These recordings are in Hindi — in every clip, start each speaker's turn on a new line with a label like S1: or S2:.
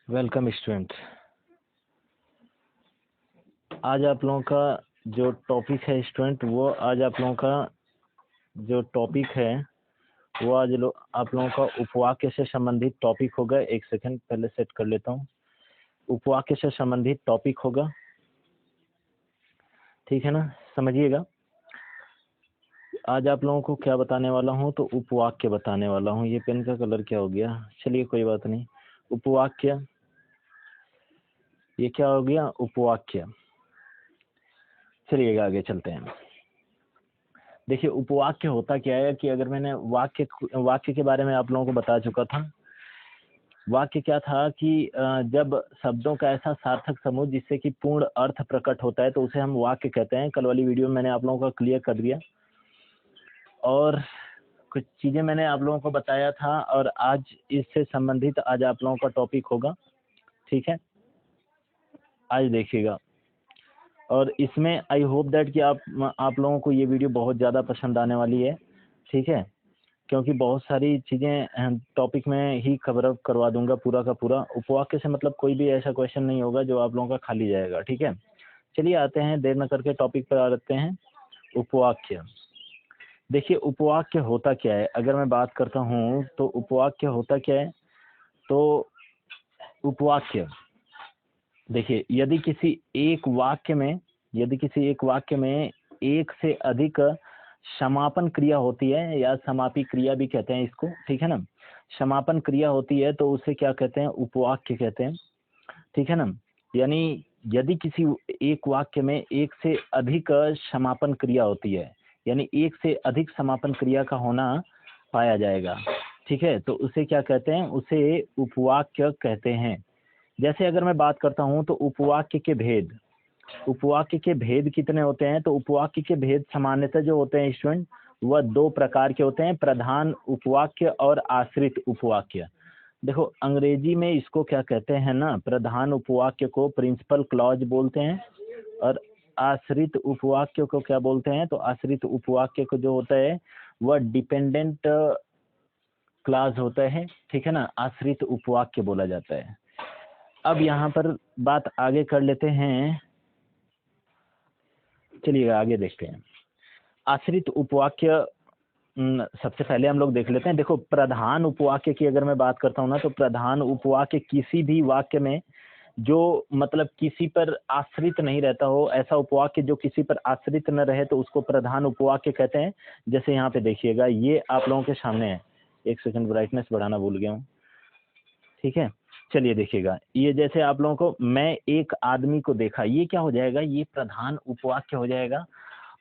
S1: Welcome student. आज आप लोगों का जो टॉपिक है स्टूडेंट, वो आज आप लोगों का जो टॉपिक है वो आज आप लोगों का उपवाक्य से संबंधित टॉपिक होगा। एक सेकंड पहले सेट कर लेता हूँ। उपवाक्य से संबंधित टॉपिक होगा, ठीक है ना, समझिएगा। आज आप लोगों को क्या बताने वाला हूँ, तो उपवाक्य बताने वाला हूँ। ये पेन का कलर क्या हो गया, चलिए कोई बात नहीं। उपवाक्य, ये क्या हो गया, उपवाक्य। चलिएगा आगे चलते हैं। देखिए उपवाक्य होता क्या है कि अगर मैंने वाक्य के बारे में आप लोगों को बता चुका था। वाक्य क्या था कि जब शब्दों का ऐसा सार्थक समूह जिससे कि पूर्ण अर्थ प्रकट होता है तो उसे हम वाक्य कहते हैं। कल वाली वीडियो में मैंने आप लोगों को क्लियर कर दिया और कुछ चीजें मैंने आप लोगों को बताया था, और आज इससे संबंधित आज आप लोगों का टॉपिक होगा, ठीक है। आज देखिएगा, और इसमें आई होप दैट कि आप लोगों को ये वीडियो बहुत ज़्यादा पसंद आने वाली है, ठीक है, क्योंकि बहुत सारी चीज़ें टॉपिक में ही कवर अप करवा दूंगा पूरा का पूरा। उपवाक्य से मतलब कोई भी ऐसा क्वेश्चन नहीं होगा जो आप लोगों का खाली जाएगा, ठीक है। चलिए आते हैं, देर न करके टॉपिक पर आते हैं। उपवाक्य। देखिए उपवाक्य होता क्या है, अगर मैं बात करता हूँ तो उपवाक्य होता क्या है। तो उपवाक्य देखिए, यदि किसी एक वाक्य में एक से अधिक समापन क्रिया होती है, या समापी क्रिया भी कहते हैं इसको, ठीक है ना। समापन क्रिया होती है तो उसे क्या कहते हैं, उपवाक्य कहते हैं, ठीक है ना। यानी यदि किसी एक वाक्य में एक से अधिक समापन क्रिया होती है, यानी एक से अधिक समापन क्रिया का होना पाया जाएगा, ठीक है, तो उसे क्या कहते हैं, उसे उपवाक्य कहते हैं। जैसे अगर मैं बात करता हूं तो उपवाक्य के भेद कितने होते हैं। तो उपवाक्य के भेद सामान्यतः जो होते हैं स्टूडेंट, वह दो प्रकार के होते हैं, प्रधान उपवाक्य और आश्रित उपवाक्य। देखो अंग्रेजी में इसको क्या कहते हैं ना, प्रधान उपवाक्य को प्रिंसिपल क्लॉज बोलते हैं, और आश्रित उपवाक्य को क्या बोलते हैं, तो आश्रित उपवाक्य को जो होता है वह डिपेंडेंट क्लॉज होता है, ठीक है ना, आश्रित उपवाक्य बोला जाता है। अब यहाँ पर बात आगे कर लेते हैं, चलिएगा आगे देखते हैं। आश्रित उपवाक्य सबसे पहले हम लोग देख लेते हैं। देखो प्रधान उपवाक्य की अगर मैं बात करता हूँ ना, तो प्रधान उपवाक्य किसी भी वाक्य में जो मतलब किसी पर आश्रित नहीं रहता हो, ऐसा उपवाक्य जो किसी पर आश्रित न रहे, तो उसको प्रधान उपवाक्य कहते हैं। जैसे यहाँ पे देखिएगा, ये आप लोगों के सामने है। एक सेकंड, ब्राइटनेस बढ़ाना भूल गया हूँ, ठीक है। चलिए देखिएगा, ये जैसे आप लोगों को मैं एक आदमी को देखा, ये क्या हो जाएगा, ये प्रधान उपवाक्य हो जाएगा।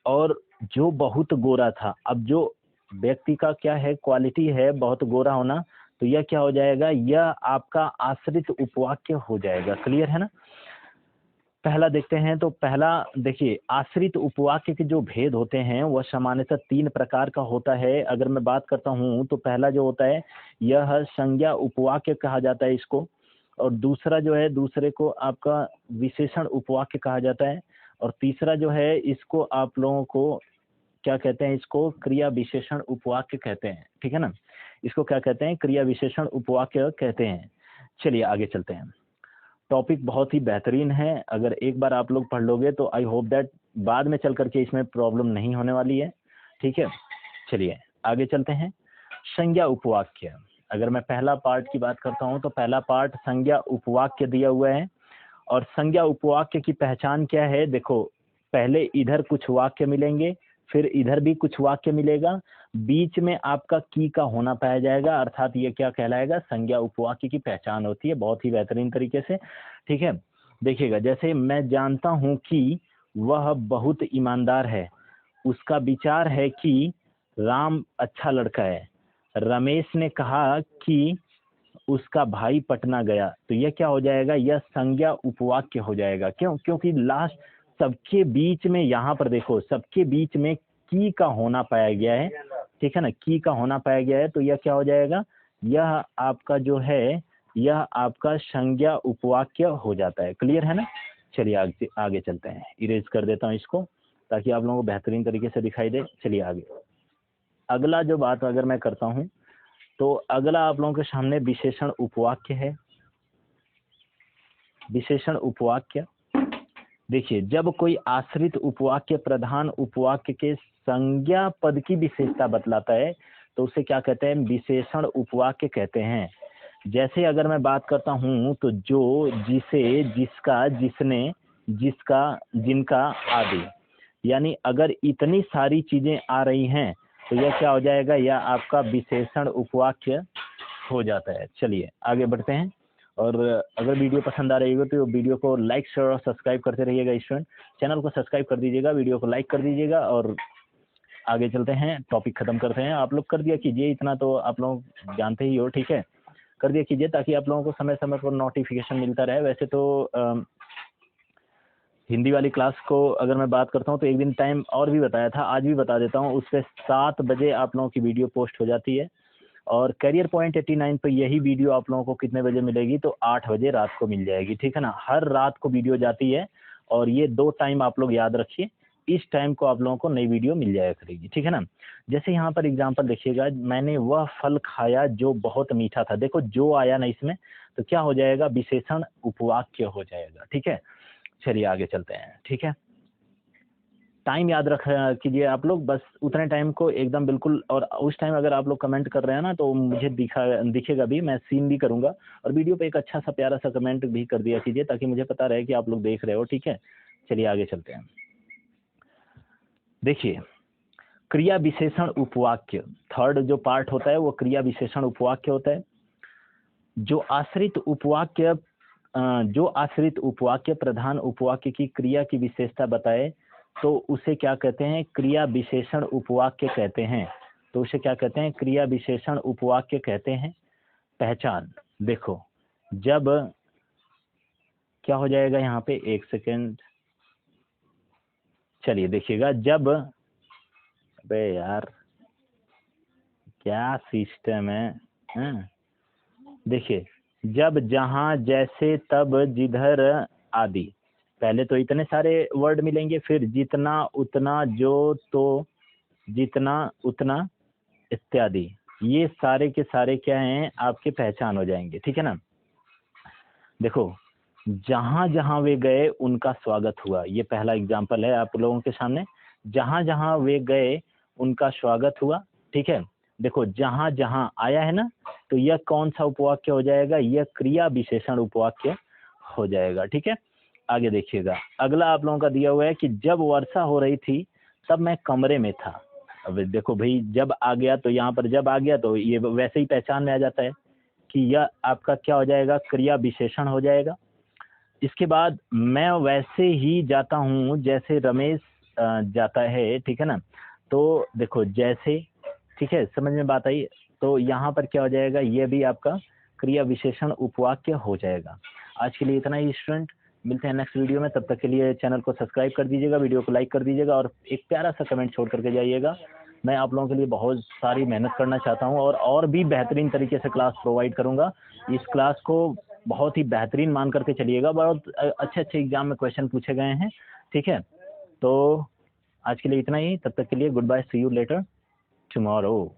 S1: और जो बहुत गोरा था, अब जो व्यक्ति का क्या है, क्वालिटी है बहुत गोरा होना, तो यह क्या हो जाएगा, यह आपका आश्रित उपवाक्य हो जाएगा। क्लियर है ना। पहला देखते हैं, तो पहला देखिए, आश्रित उपवाक्य के जो भेद होते हैं वह सामान्यतः तीन प्रकार का होता है। अगर मैं बात करता हूं तो पहला जो होता है, यह संज्ञा उपवाक्य कहा जाता है इसको। और दूसरा जो है, दूसरे को आपका विशेषण उपवाक्य कहा जाता है। और तीसरा जो है, इसको आप लोगों को क्या कहते हैं, इसको क्रिया विशेषण उपवाक्य कहते हैं, ठीक है ना। इसको क्या कहते हैं, क्रिया विशेषण उपवाक्य कहते हैं। चलिए आगे चलते हैं। टॉपिक बहुत ही बेहतरीन है, अगर एक बार आप लोग पढ़ लोगे तो आई होप दैट बाद में चल करके इसमें प्रॉब्लम नहीं होने वाली है, ठीक है। चलिए आगे चलते हैं। संज्ञा उपवाक्य। अगर मैं पहला पार्ट की बात करता हूं तो पहला पार्ट संज्ञा उपवाक्य दिया हुआ है। और संज्ञा उपवाक्य की पहचान क्या है, देखो पहले इधर कुछ वाक्य मिलेंगे, फिर इधर भी कुछ वाक्य मिलेगा, बीच में आपका की का होना पाया जाएगा, अर्थात ये क्या कहलाएगा, संज्ञा उपवाक्य की पहचान होती है बहुत ही बेहतरीन तरीके से, ठीक है। देखिएगा, जैसे मैं जानता हूं कि वह बहुत ईमानदार है, उसका विचार है कि राम अच्छा लड़का है, रमेश ने कहा कि उसका भाई पटना गया, तो यह क्या हो जाएगा, यह संज्ञा उपवाक्य हो जाएगा। क्यों, क्योंकि लास्ट सबके बीच में, यहाँ पर देखो सबके बीच में की का होना पाया गया है, ठीक है ना, की का होना पाया गया है, तो यह क्या हो जाएगा, यह आपका जो है, यह आपका संज्ञा उपवाक्य हो जाता है। क्लियर है ना। चलिए आगे चलते हैं, इरेज कर देता हूँ इसको ताकि आप लोगों को बेहतरीन तरीके से दिखाई दे। चलिए आगे, अगला जो बात अगर मैं करता हूँ तो अगला आप लोगों के सामने विशेषण उपवाक्य है। विशेषण उपवाक्य। देखिए, जब कोई आश्रित उपवाक्य प्रधान उपवाक्य के संज्ञा पद की विशेषता बतलाता है तो उसे क्या कहते हैं? विशेषण उपवाक्य कहते हैं। जैसे अगर मैं बात करता हूं तो जो, जिसे, जिसका, जिसने, जिसका, जिनका आदि, यानी अगर इतनी सारी चीजें आ रही हैं तो यह क्या हो जाएगा? यह आपका विशेषण उपवाक्य हो जाता है। चलिए आगे बढ़ते हैं, और अगर वीडियो पसंद आ रही हो तो वीडियो को लाइक, शेयर और सब्सक्राइब करते रहिएगा स्टूडेंट। चैनल को सब्सक्राइब कर दीजिएगा, वीडियो को लाइक कर दीजिएगा, और आगे चलते हैं, टॉपिक खत्म करते हैं। आप लोग कर दिया कीजिए, इतना तो आप लोग जानते ही हो, ठीक है? कर दिया कीजिए ताकि आप लोगों को समय समय पर नोटिफिकेशन मिलता रहे। वैसे तो हिंदी वाली क्लास को अगर मैं बात करता हूँ तो एक दिन टाइम और भी बताया था, आज भी बता देता हूँ। उस पर 7 बजे आप लोगों की वीडियो पोस्ट हो जाती है, और करियर पॉइंट 89 पर यही वीडियो आप लोगों को कितने बजे मिलेगी? तो 8 बजे रात को मिल जाएगी, ठीक है ना? हर रात को वीडियो जाती है, और ये 2 टाइम आप लोग याद रखिए, इस टाइम को आप लोगों को नई वीडियो मिल जाया करेगी, ठीक है ना? जैसे यहाँ पर एग्जांपल देखिएगा, मैंने वह फल खाया जो बहुत मीठा था। देखो जो आया ना इसमें, तो क्या हो जाएगा? विशेषण उपवाक्य हो जाएगा, ठीक है? चलिए आगे चलते हैं, ठीक है? टाइम याद रख कीजिए आप लोग, बस उतने टाइम को एकदम बिल्कुल। और उस टाइम अगर आप लोग कमेंट कर रहे हैं ना तो मुझे दिखेगा भी, मैं सीन भी करूंगा, और वीडियो पे एक अच्छा सा प्यारा सा कमेंट भी कर दिया कीजिए ताकि मुझे पता रहे कि आप लोग देख रहे हो, ठीक है? चलिए आगे चलते हैं। देखिए, क्रिया विशेषण उपवाक्य, थर्ड जो पार्ट होता है वो क्रिया विशेषण उपवाक्य होता है। जो आश्रित उपवाक्य प्रधान उपवाक्य की क्रिया की विशेषता बताए तो उसे क्या कहते हैं? क्रिया विशेषण उपवाक्य कहते हैं। तो उसे क्या कहते हैं? क्रिया विशेषण उपवाक्य कहते हैं। पहचान देखो, जब क्या हो जाएगा यहाँ पे, एक सेकेंड, चलिए देखिएगा, जब, अबे यार क्या सिस्टम है? देखिए, जब, जहां, जैसे, तब, जिधर आदि, पहले तो इतने सारे वर्ड मिलेंगे, फिर जितना, उतना, जो, तो, जितना, उतना इत्यादि, ये सारे के सारे क्या हैं? आपके पहचान हो जाएंगे, ठीक है ना? देखो, जहां जहां वे गए उनका स्वागत हुआ, ये पहला एग्जाम्पल है आप लोगों के सामने। जहां जहां वे गए उनका स्वागत हुआ, ठीक है? देखो जहां जहां आया है ना, तो यह कौन सा उपवाक्य हो जाएगा? यह क्रिया विशेषण उपवाक्य हो जाएगा, ठीक है? आगे देखिएगा, अगला आप लोगों का दिया हुआ है कि जब वर्षा हो रही थी तब मैं कमरे में था। अब देखो भाई, जब आ गया तो यहाँ पर जब आ गया तो ये वैसे ही पहचान में आ जाता है कि यह आपका क्या हो जाएगा? क्रिया विशेषण हो जाएगा। इसके बाद मैं वैसे ही जाता हूँ जैसे रमेश जाता है, ठीक है ना? तो देखो जैसे, ठीक है, समझ में बात आई? तो यहाँ पर क्या हो जाएगा? ये भी आपका क्रिया विशेषण उपवाक्य हो जाएगा। आज के लिए इतना ही स्टूडेंट, मिलते हैं नेक्स्ट वीडियो में। तब तक के लिए चैनल को सब्सक्राइब कर दीजिएगा, वीडियो को लाइक कर दीजिएगा, और एक प्यारा सा कमेंट छोड़ करके जाइएगा। मैं आप लोगों के लिए बहुत सारी मेहनत करना चाहता हूँ, और भी बेहतरीन तरीके से क्लास प्रोवाइड करूँगा। इस क्लास को बहुत ही बेहतरीन मान करके चलिएगा, बहुत अच्छे अच्छे एग्जाम में क्वेश्चन पूछे गए हैं, ठीक है? तो आज के लिए इतना ही, तब तक के लिए goodbye, see you later tomorrow.